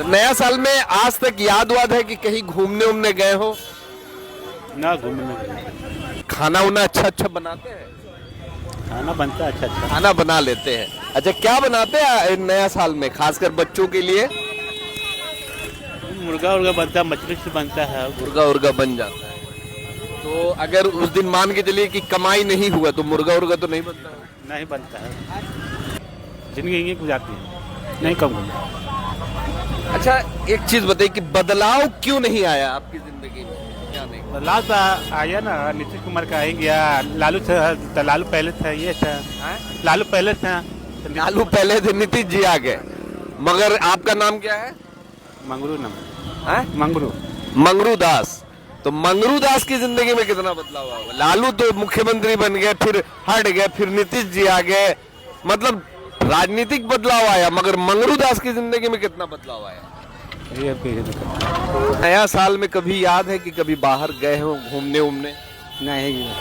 नया साल में आज तक याद वाद है कि कहीं घूमने उमने गए हो? ना घूमने। खाना उना अच्छा अच्छा बनाते हैं? खाना बनता है अच्छा। खाना बना लेते हैं। अच्छा, क्या बनाते हैं नया साल में खासकर बच्चों के लिए? मुर्गा उर्गा बनता है, मछली से बनता है। मुर्गा उर्गा बन जाता है। तो अगर उस दिन मान के चलिए कि कमाई नहीं हुआ तो मुर्गा उर्गा तो नहीं बनता है? नहीं बनता है, जिंदगी यहीं गुजारती है, नहीं कम घूमना। अच्छा, एक चीज बताइए कि बदलाव क्यों नहीं आया आपकी जिंदगी में? क्या नहीं? बदलाव तो आया ना, नीतीश कुमार का आ गया। लालू था, लालू पहले था, ये था। लालू पहले था, लालू पहले थे, नीतीश जी आ गए। मगर आपका नाम क्या है? मंगरू नाम है? मंगरू। मंगरू दास। तो मंगरू दास की जिंदगी में कितना बदलाव आया? लालू तो मुख्यमंत्री बन गए, फिर हट गए, फिर नीतीश जी आ गए, मतलब राजनीतिक बदलाव आया, मगर मंगरू दास की जिंदगी में कितना बदलाव आया? नया साल में कभी याद है कि कभी बाहर गए हो घूमने उमने? नहीं,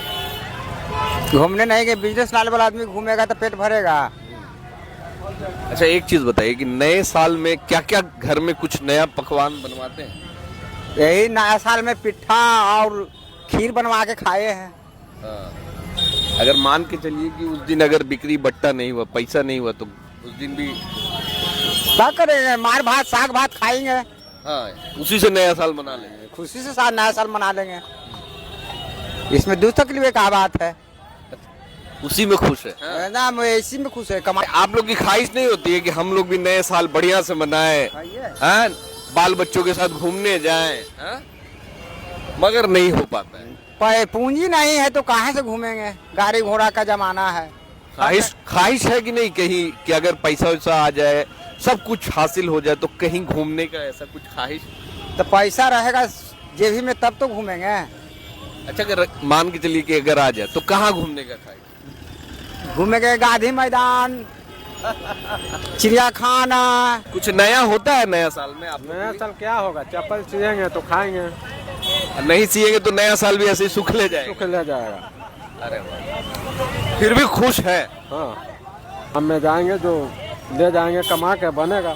घूमने नहीं गए। बिजनेस लाल वाला आदमी घूमेगा तो पेट भरेगा। अच्छा, एक चीज बताइए कि नए साल में क्या क्या घर में कुछ नया पकवान बनवाते हैं? यही नया साल में पिट्ठा और खीर बनवा के खाए हैं। अगर मान के चलिए कि उस दिन अगर बिक्री बट्टा नहीं हुआ, पैसा नहीं हुआ, तो उस दिन भी क्या करेंगे? मार भात साग भात खाएंगे। हाँ, उसी से नया साल मना लेंगे। खुशी से साथ नया साल मना लेंगे। इसमें दूसरा के लिए क्या बात है? उसी में खुश है ना, इसी में खुश है। कमाई आप लोग की ख्वाहिश नहीं होती है कि हम लोग भी नए साल बढ़िया से मनाएं, हाँ? बाल बच्चों के साथ घूमने जाएं, हाँ? मगर नहीं हो पाता है। पूंजी नहीं है तो कहाँ से घूमेंगे? गाड़ी घोड़ा का जमाना है। ख्वाहिश है कि नहीं कहीं कि अगर पैसा वैसा आ जाए, सब कुछ हासिल हो जाए, तो कहीं घूमने का ऐसा कुछ ख्वाहिश? तो पैसा रहेगा जेबी में तब तो घूमेंगे। अच्छा, अगर मान के चलिए कि अगर आ जाए तो कहाँ घूमने का ख्वाहिश? घूमेंगे गांधी मैदान, चिड़ियाखाना। कुछ नया होता है नया साल में? आप नया साल क्या होगा? चप्पल सिएंगे तो खाएंगे, नहीं सिएंगे तो नया साल भी ऐसे ही सुख ले जाएगा। सुख ले जाएगा। अरे वाह, फिर भी खुश है। हाँ, हम में जाएंगे जो ले जाएंगे, कमा के बनेगा।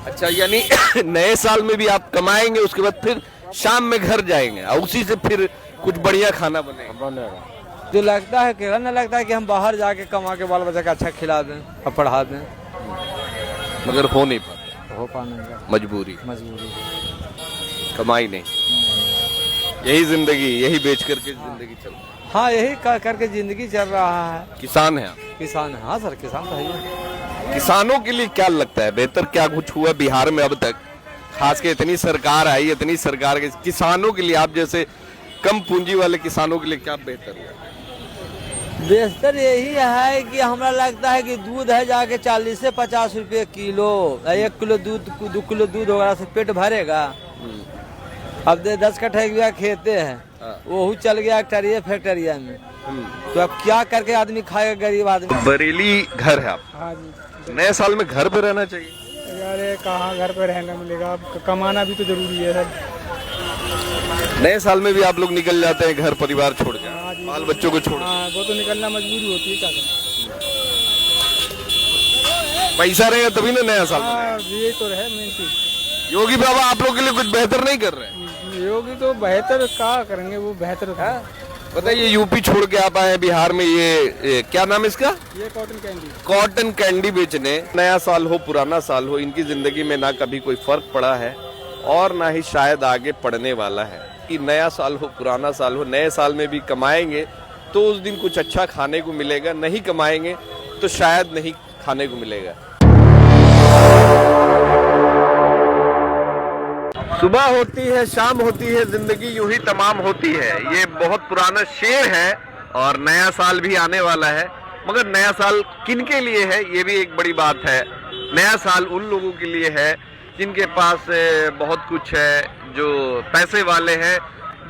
अच्छा, यानी नए साल में भी आप कमाएंगे, उसके बाद फिर शाम में घर जाएंगे और उसी से फिर कुछ बढ़िया खाना बनेगा। जो लगता है कि न लगता है कि हम बाहर जाके कमा के बाल बच्चा का अच्छा खिला दें और पढ़ा दें, मगर हो नहीं पाता। हो पाने का मजबूरी कमाई नहीं, यही जिंदगी, यही बेच करके जिंदगी चल रही है। हाँ, यही करके जिंदगी चल रहा है। किसान है आप? किसान है। हाँ सर, किसान तो है ही। किसानों के लिए क्या लगता है बेहतर क्या कुछ हुआ बिहार में अब तक? खास के इतनी सरकार आई, इतनी सरकार के किसानों के लिए, आप जैसे कम पूंजी वाले किसानों के लिए क्या बेहतर हुआ? बेहतर यही है कि हमरा लगता है कि दूध है जाके 40 से 50 रुपये किलो। 1 किलो दूध, 2 किलो दूध वगैरह से पेट भरेगा। अब 10 कट्ठा खेते हैं, वो चल गया फैक्ट्रिया में, तो अब क्या करके आदमी खाएगा? गरीब आदमी। बरेली घर है आप? हाँ जी। नए साल में घर पे रहना चाहिए। अरे कहाँ घर पे रहना मिलेगा? कमाना भी तो जरूरी है सर। नए साल में भी आप लोग निकल जाते हैं घर परिवार छोड़ के, बाल बच्चों को छोड़? हाँ, वो तो निकलना मजबूरी होती है, क्या करें? पैसा रहेगा तभी ना नया साल हाँ, ये तो है मेन चीज। योगी बाबा आप लोग के लिए कुछ बेहतर नहीं कर रहे हैं? योगी तो बेहतर क्या करेंगे? वो बेहतर बताइए, यूपी छोड़ के आप आए बिहार में, ये क्या नाम है इसका? ये कॉटन कैंडी। कॉटन कैंडी बेचने। नया साल हो पुराना साल हो, इनकी जिंदगी में ना कभी कोई फर्क पड़ा है और ना ही शायद आगे पड़ने वाला है। कि नया साल हो पुराना साल हो, नए साल में भी कमाएंगे तो उस दिन कुछ अच्छा खाने को मिलेगा, नहीं कमाएंगे तो शायद नहीं खाने को मिलेगा। सुबह होती है, शाम होती है, जिंदगी यूं ही तमाम होती है। ये बहुत पुराना शेर है और नया साल भी आने वाला है, मगर नया साल किनके लिए है ये भी एक बड़ी बात है। नया साल उन लोगों के लिए है जिनके पास बहुत कुछ है, जो पैसे वाले हैं,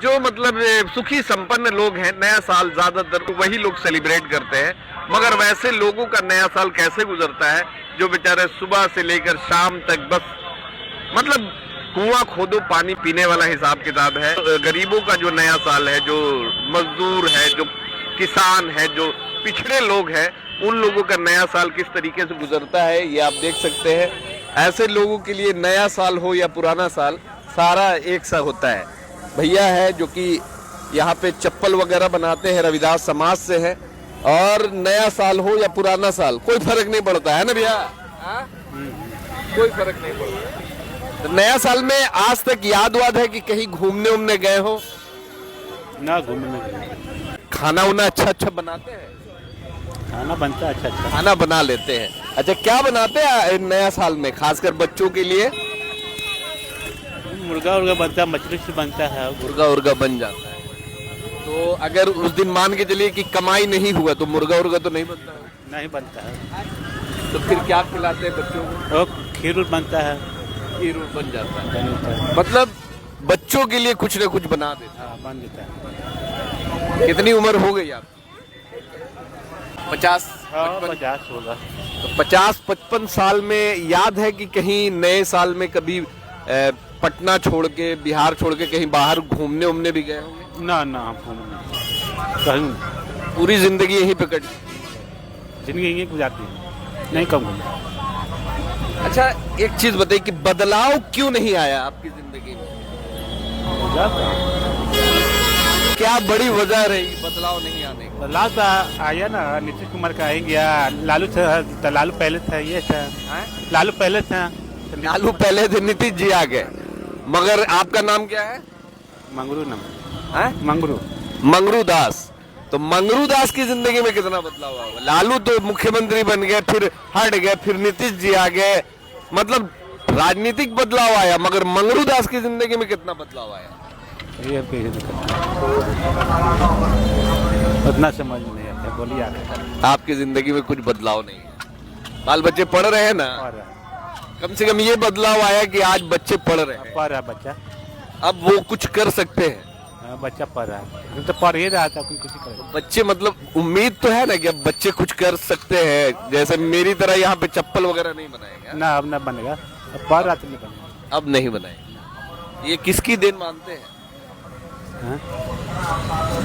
जो मतलब सुखी संपन्न लोग हैं। नया साल ज्यादातर वही लोग सेलिब्रेट करते हैं, मगर वैसे लोगों का नया साल कैसे गुजरता है जो बेचारे सुबह से लेकर शाम तक बस मतलब कुआं खोदो पानी पीने वाला हिसाब किताब है। गरीबों का जो नया साल है, जो मजदूर है, जो किसान है, जो पिछड़े लोग हैं, उन लोगों का नया साल किस तरीके से गुजरता है ये आप देख सकते हैं। ऐसे लोगों के लिए नया साल हो या पुराना साल, सारा एक सा होता है। भैया है जो कि यहाँ पे चप्पल वगैरह बनाते हैं, रविदास समाज से है, और नया साल हो या पुराना साल कोई फर्क नहीं पड़ता है ना भैया? कोई फर्क नहीं पड़ता। तो नया साल में आज तक याद वाद है कि कहीं घूमने उमने गए हो? ना घूमने में गए। खाना उना अच्छा बनाते हैं? खाना बनता है अच्छा। खाना बना लेते हैं। अच्छा, क्या बनाते हैं नया साल में खासकर बच्चों के लिए? मुर्गा उर्गा बनता है, मछली से बनता है, मुर्गा उर्गा बन जाता है। तो अगर उस दिन मान के चलिए कि कमाई नहीं हुआ तो मुर्गा उर्गा तो नहीं बनता है? नहीं बनता है। तो फिर क्या खिलाते हैं बच्चों को? और खीर बनता है, खीर बन जाता है। मतलब बच्चों के लिए कुछ ना कुछ बना देता है। हाँ, बन देता है। कितनी उम्र हो गई आप? 50? 50 होगा। तो 50-55 साल में याद है कि कहीं नए साल में कभी पटना छोड़ के, बिहार छोड़ के कहीं बाहर घूमने उमने भी गए होंगे? ना हम घूमने कहीं। पूरी जिंदगी यहीं पे कटी? जिंदगी यहीं गुजारती है, नहीं कम घूमना। अच्छा, एक चीज बताइए कि बदलाव क्यों नहीं आया आपकी जिंदगी में? क्या बड़ी वजह रही बदलाव नहीं आने की? बदलाव तो आया ना, नीतीश कुमार का आ गया। लालू पहले था, ये था। लालू पहले था। लालू पहले थे, नीतीश जी आ गए। मगर आपका नाम क्या है? मंगरू नाम है? मंगरू दास। तो मंगरू दास की जिंदगी में कितना बदलाव हुआ? लालू तो मुख्यमंत्री बन गए, फिर हट गए, फिर नीतीश जी आ गए, मतलब राजनीतिक बदलाव आया, मगर मंगरू दास की जिंदगी में कितना बदलाव आया? ये उतना समझ नहीं आता, बोलिए आगे। आपकी जिंदगी में कुछ बदलाव नहीं है? बाल बच्चे पढ़ रहे हैं ना? कम से कम ये बदलाव आया कि आज बच्चे पढ़ रहे हैं। पढ़ रहा बच्चा, अब वो कुछ कर सकते हैं। बच्चा पढ़ रहा है, तो पढ़ ही रहा था, कुछ कर। बच्चे मतलब उम्मीद तो है ना कि अब बच्चे कुछ कर सकते हैं, जैसे मेरी तरह यहाँ पे चप्पल वगैरह नहीं बनाएगा ना, अब ना बनेगा। अब पढ़ रहा तो नहीं बनेगा। अब नहीं बनाएगा। ये किसकी देन मानते हैं?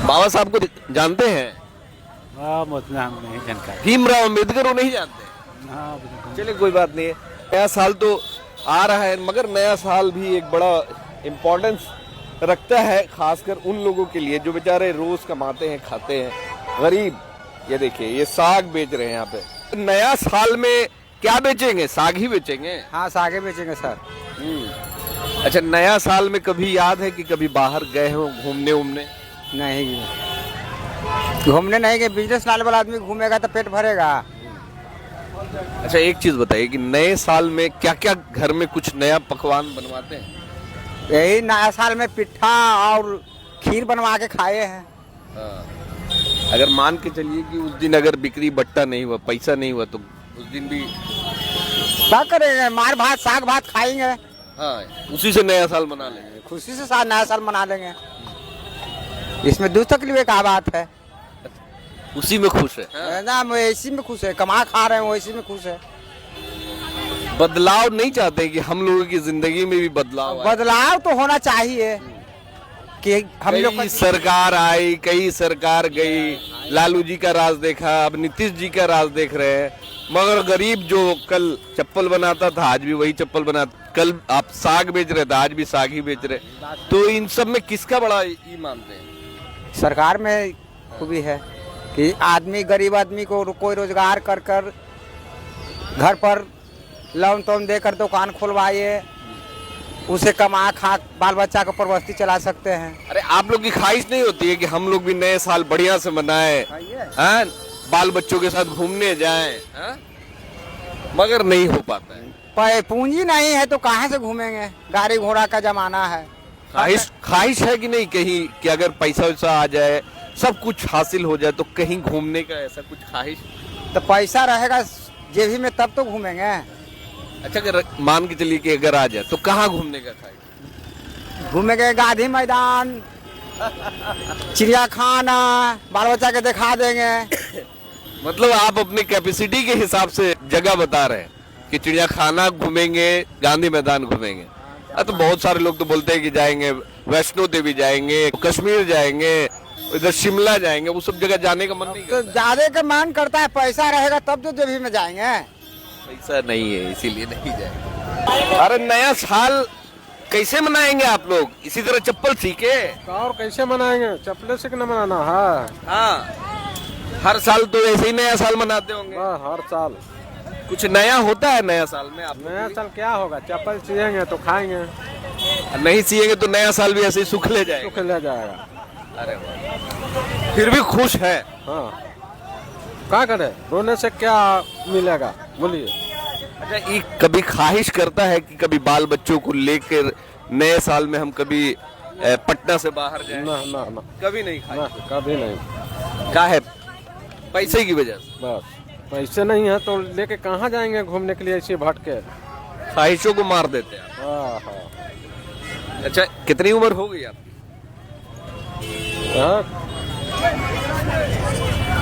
बाबा साहब को जानते हैं? उतना हम नहीं जानकारी। भीमराव अम्बेडकर को नहीं जानते? चलिए कोई बात नहीं है। नया साल तो आ रहा है, मगर नया साल भी एक बड़ा इम्पोर्टेंस रखता है, खासकर उन लोगों के लिए जो बेचारे रोज कमाते हैं, खाते हैं, गरीब। ये देखिए, ये साग बेच रहे हैं यहाँ पे। नया साल में क्या बेचेंगे? साग ही बेचेंगे? हाँ, सागे बेचेंगे सर। अच्छा, नया साल में कभी याद है कि कभी बाहर गए हो घूमने उमने? नहीं, घूमने नहीं गए। बिजनेस लाने वाला आदमी घूमेगा तो पेट भरेगा। अच्छा, एक चीज बताइए कि नए साल में क्या क्या घर में कुछ नया पकवान बनवाते हैं? यही नया साल में पिट्ठा और खीर बनवा के खाए हैं। अगर मान के चलिए कि उस दिन अगर बिक्री बट्टा नहीं हुआ, पैसा नहीं हुआ, तो उस दिन भी क्या करेंगे? मार भात, साग भात खाएंगे। हाँ, उसी से नया साल मना लेंगे। खुशी से साथ नया साल मना लेंगे। इसमें दूसरे के लिए क्या बात है? उसी में खुश है ना, हम इसी में खुश है। कमा खा रहे हैं, वो इसी में खुश है। बदलाव नहीं चाहते कि हम लोगों की जिंदगी में भी बदलाव आए? बदलाव तो होना चाहिए कि हम लोग कई सरकार आई, कई सरकार गई, लालू जी का राज देखा, अब नीतीश जी का राज देख रहे हैं, मगर गरीब जो कल चप्पल बनाता था आज भी वही चप्पल बनाता, कल आप साग बेच रहे थे आज भी साग ही बेच रहे। तो इन सब में किसका बड़ा ये मानते हैं? सरकार में खूबी है कि आदमी, गरीब आदमी को कोई रोजगार कर कर घर पर लोन तोन देकर दुकान खुलवाइए, उसे कमा खा बाल बच्चा को परवस्ती चला सकते हैं। अरे, आप लोग की ख्वाहिश नहीं होती है कि हम लोग भी नए साल बढ़िया से मनाएं, हैं? बाल बच्चों के साथ घूमने जाएं, हैं? मगर नहीं हो पाता है। पूंजी नहीं है तो कहाँ से घूमेंगे? गाड़ी घोड़ा का जमाना है। ख्वाहिश है कि नहीं कहीं कि अगर पैसा वैसा आ जाए, सब कुछ हासिल हो जाए, तो कहीं घूमने का ऐसा कुछ ख्वाहिश? तो पैसा रहेगा जेबी में तब तो घूमेंगे। अच्छा, अगर मान के चलिए कि अगर आ जाए तो कहाँ घूमने का ख्वाहिश? घूमेंगे गांधी मैदान, चिड़ियाखाना, बाल बच्चा के दिखा देंगे। मतलब आप अपनी कैपेसिटी के हिसाब से जगह बता रहे हैं कि चिड़ियाखाना घूमेंगे, गांधी मैदान घूमेंगे। तो बहुत सारे लोग तो बोलते हैं कि जाएंगे वैष्णो देवी, जाएंगे कश्मीर, जाएंगे इधर शिमला जाएंगे, वो सब जगह जाने का मन नहीं तो जाने का मन करता है। पैसा रहेगा तब तो जेबी में जाएंगे। पैसा नहीं है इसीलिए नहीं जाएंगे। अरे नया साल कैसे मनाएंगे आप लोग? इसी तरह चप्पल सीखे? और कैसे मनाएंगे? चप्पल से न मनाना है। हाँ, हर साल तो ऐसे ही नया साल मनाते होंगे। हर साल कुछ नया होता है नया साल में? आप नया साल क्या होगा? चप्पल सिएंगे तो खाएंगे, नहीं सिएंगे तो नया साल भी ऐसे ही सुख ले जाएगा। सुख ले जाएगा। अरे वाह, फिर भी खुश है। हाँ, क्या करे? रोने से क्या मिलेगा बोलिए? अच्छा, ये कभी ख्वाहिश करता है कि कभी बाल बच्चों को लेकर नए साल में हम कभी पटना से बाहर जाएं? ना ना ना, कभी नहीं ना ख्वाहिश। कभी नहीं। क्या है? पैसे की वजह से? बस पैसे नहीं है तो लेके कहाँ जाएंगे घूमने के लिए ऐसे भटके? ख्वाहिशों को मार देते हैं। हाँ हाँ। अच्छा, कितनी उम्र हो गई आपकी?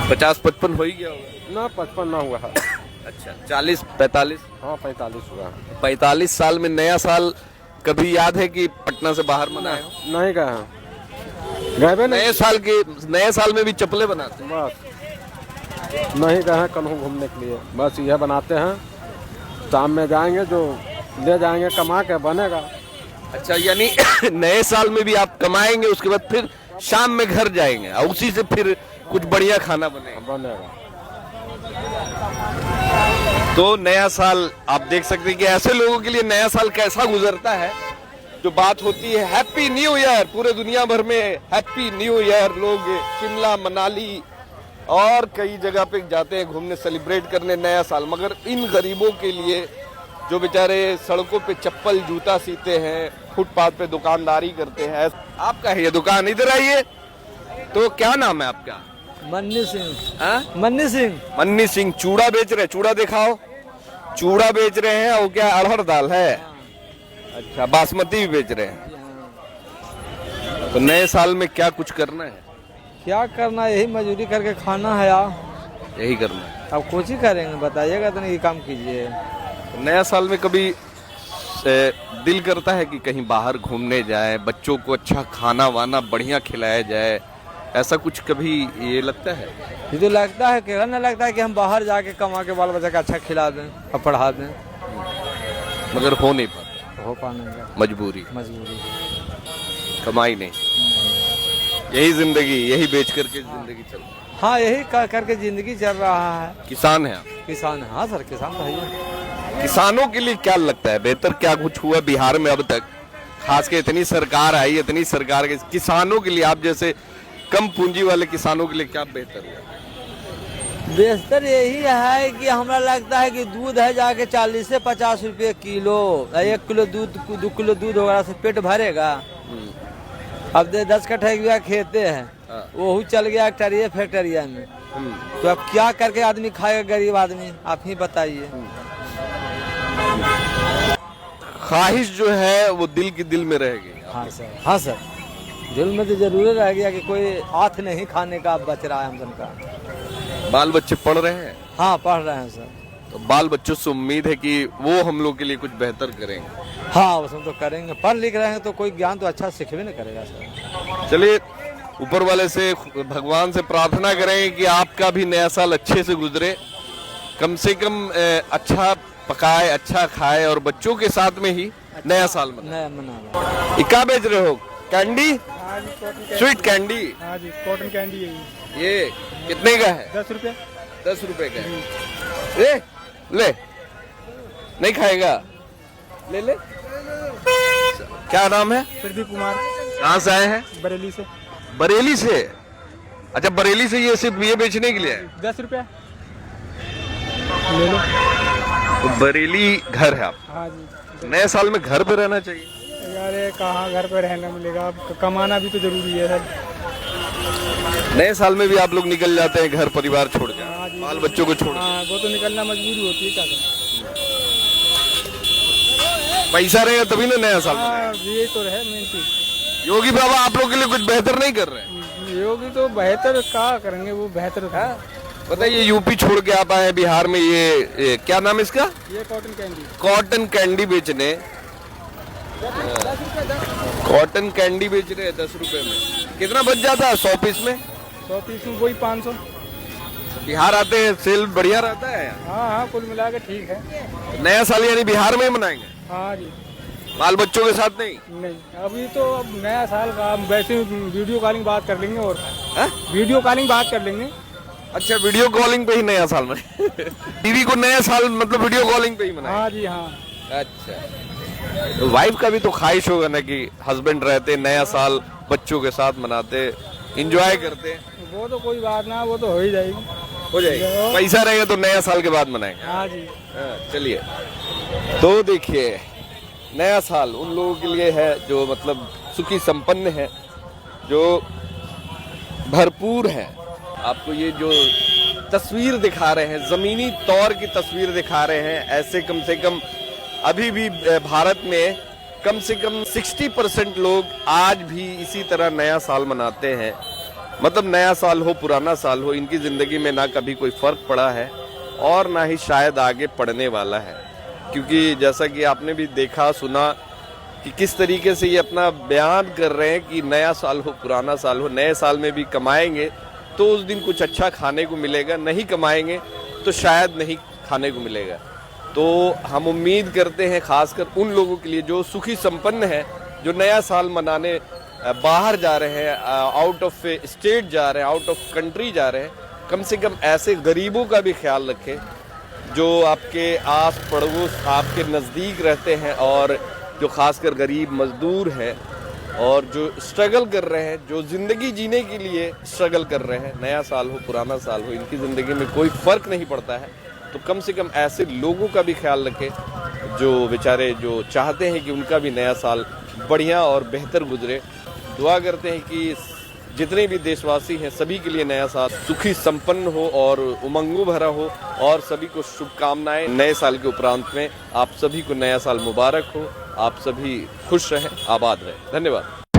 50-55 हो ही गया होगा ना, 55 ना हुआ है। अच्छा, 40-45? हाँ, 45 हुआ है। 45 साल में नया साल कभी याद है कि पटना से बाहर मनाए हो? नहीं गए, गए भी नहीं। नए साल में भी चप्पलें बनाते हैं? बस नहीं गए कहीं घूमने के लिए, बस यह बनाते हैं। शाम में जाएंगे, जो ले जाएंगे कमा के बनेगा। अच्छा, यानी नए साल में भी आप कमाएंगे, उसके बाद फिर शाम में घर जाएंगे और उसी से फिर कुछ बढ़िया खाना बनेगा। तो नया साल आप देख सकते हैं कि ऐसे लोगों के लिए नया साल कैसा गुजरता है। जो बात होती है हैप्पी न्यू ईयर, पूरे दुनिया भर में हैप्पी न्यू ईयर, लोग शिमला, मनाली और कई जगह पे जाते हैं घूमने, सेलिब्रेट करने नया साल। मगर इन गरीबों के लिए जो बेचारे सड़कों पे चप्पल जूता सीते हैं, फुटपाथ पे दुकानदारी करते हैं। आपका है ये दुकान, इधर आइए। तो क्या नाम है आपका? मन्नी सिंह। हाँ? मन्नी सिंह। मन्नी सिंह। चूड़ा बेच रहे? चूड़ा दिखाओ। चूड़ा बेच रहे हैं और क्या अरहर दाल है? अच्छा, बासमती भी बेच रहे हैं। तो नए साल में क्या कुछ करना है? क्या करना, यही मजदूरी करके खाना है यार। यही करना है। अब कुछ ही करेंगे, बताइएगा तो नहीं, काम कीजिए। नया साल में कभी दिल करता है कि कहीं बाहर घूमने जाए, बच्चों को अच्छा खाना वाना बढ़िया खिलाया जाए, ऐसा कुछ कभी ये लगता है? ये तो लगता है कि ना, लगता है कि हम बाहर जाके कमा के बाल बच्चा का अच्छा खिला दें और पढ़ा दें, मगर हो नहीं पाता। हो पाएगा, मजबूरी, कमाई नहीं, यही जिंदगी, यही बेच करके जिंदगी चल रही है। हाँ, यही करके जिंदगी चल रहा है। किसान है आप? किसान है। हाँ सर, किसान तो है। किसानों के लिए क्या लगता है बेहतर क्या कुछ हुआ बिहार में अब तक? खास के इतनी सरकार आई, इतनी सरकार के किसानों के लिए, आप जैसे कम पूंजी वाले किसानों के लिए क्या बेहतर हुआ? बेहतर यही है कि हमरा लगता है कि दूध है जाके 40 से 50 रुपये किलो। 1 किलो दूध, 2 किलो दूध वगैरह से पेट भरेगा। अब 10 कट्ठा खेते हैं, वो चल गया फैक्ट्रिया में। तो अब क्या करके आदमी खाएगा, गरीब आदमी? आप ही बताइए। ख्वाहिश जो है वो दिल की दिल में रह गई। हाँ सर, हाँ सर, दिल में तो जरूर रह गया कि कोई हाथ नहीं खाने का बच रहा है हम सबका। बाल बच्चे पढ़ रहे हैं? हाँ, पढ़ रहे हैं सर। तो बाल बच्चों से उम्मीद है कि वो हम लोग के लिए कुछ बेहतर करेंगे। हाँ, उसमें तो करेंगे, पढ़ लिख रहे हैं तो कोई ज्ञान तो अच्छा सीखवे नहीं करेगा सर। चलिए, ऊपर वाले से, भगवान से प्रार्थना करें कि आपका भी नया साल अच्छे से गुजरे, कम से कम अच्छा पकाए, अच्छा खाए और बच्चों के साथ में ही नया साल मना। क्या बेच रहे हो? कैंडी? Sweet candy? हाँ जी, कॉटन कैंडी है ये कितने का है? 10 रुपये। 10 रुपए का है। ले नहीं खाएगा? ले ले। क्या नाम है? प्रदीप कुमार। कहाँ से आए हैं? बरेली से। बरेली से? अच्छा, बरेली से ये सिर्फ ये बेचने के लिए है? 10 रुपये ले लो। तो बरेली घर है आप? हाँ जी। नए साल में घर पे रहना चाहिए यार, कहाँ घर पे रहना मिलेगा, कमाना भी तो जरूरी है सर। नए साल में भी आप लोग निकल जाते हैं घर परिवार छोड़ के, हाँ जी, बाल बच्चों को छोड़? हाँ, वो तो निकलना मजबूरी होती है, क्या करें। पैसा रहेगा तभी ना नया साल हाँ, में। ये तो है मेन चीज। योगी बाबा आप लोग के लिए कुछ बेहतर नहीं कर रहे हैं? योगी तो बेहतर क्या करेंगे, वो बेहतर बताइए, यूपी छोड़ के आप आए बिहार में, ये क्या नाम है इसका? ये कॉटन कैंडी। कॉटन कैंडी बेचने, कॉटन कैंडी बेच रहे हैं 10 रुपए में। कितना बच जाता है 100 पीस में? 100 पीस में वही 500। बिहार आते हैं, सेल बढ़िया रहता है। हाँ हाँ, कुल मिला के ठीक है। नया साल यानी बिहार में ही मनाएंगे? हाँ जी। बाल बच्चों के साथ नहीं? नहीं, अभी तो अब नया साल का हम वैसे वीडियो कॉलिंग बात कर लेंगे और हाँ? वीडियो कॉलिंग बात कर लेंगे। अच्छा, वीडियो कॉलिंग पे ही नया साल मनाए। टीवी को नया साल मतलब वीडियो कॉलिंग पे ही मनाए? हाँ जी हाँ। अच्छा, तो वाइफ का भी तो ख्वाहिश होगा ना कि हस्बैंड रहते नया साल बच्चों के साथ मनाते, एंजॉय करते। वो तो कोई बात ना, वो तो हो ही जाएगी। हो जाएगा, पैसा रहेगा तो नया साल के बाद मनाएंगे। हाँ जी। चलिए, तो देखिए, नया साल उन लोगों के लिए है जो मतलब सुखी संपन्न है, जो भरपूर है। आपको ये जो तस्वीर दिखा रहे हैं, जमीनी तौर की तस्वीर दिखा रहे हैं, ऐसे कम से कम अभी भी भारत में कम से कम 60% लोग आज भी इसी तरह नया साल मनाते हैं। मतलब नया साल हो पुराना साल हो, इनकी जिंदगी में ना कभी कोई फर्क पड़ा है और ना ही शायद आगे पड़ने वाला है। क्योंकि जैसा कि आपने भी देखा सुना कि किस तरीके से ये अपना बयान कर रहे हैं कि नया साल हो पुराना साल हो, नए साल में भी कमाएंगे तो उस दिन कुछ अच्छा खाने को मिलेगा, नहीं कमाएंगे तो शायद नहीं खाने को मिलेगा। तो हम उम्मीद करते हैं खासकर उन लोगों के लिए जो सुखी संपन्न है, जो नया साल मनाने बाहर जा रहे हैं, आउट ऑफ स्टेट जा रहे हैं, आउट ऑफ कंट्री जा रहे हैं, कम से कम ऐसे गरीबों का भी ख्याल रखें जो आपके आस पड़ोस आपके नज़दीक रहते हैं और जो खासकर गरीब मजदूर हैं और जो स्ट्रगल कर रहे हैं, जो ज़िंदगी जीने के लिए स्ट्रगल कर रहे हैं। नया साल हो पुराना साल हो, इनकी ज़िंदगी में कोई फ़र्क नहीं पड़ता है। तो कम से कम ऐसे लोगों का भी ख्याल रखें जो बेचारे जो चाहते हैं कि उनका भी नया साल बढ़िया और बेहतर गुजरे। दुआ करते हैं कि जितने भी देशवासी हैं सभी के लिए नया साल सुखी संपन्न हो और उमंगों भरा हो, और सभी को शुभकामनाएं। नए साल के उपरांत में आप सभी को नया साल मुबारक हो, आप सभी खुश रहें, आबाद रहें। धन्यवाद।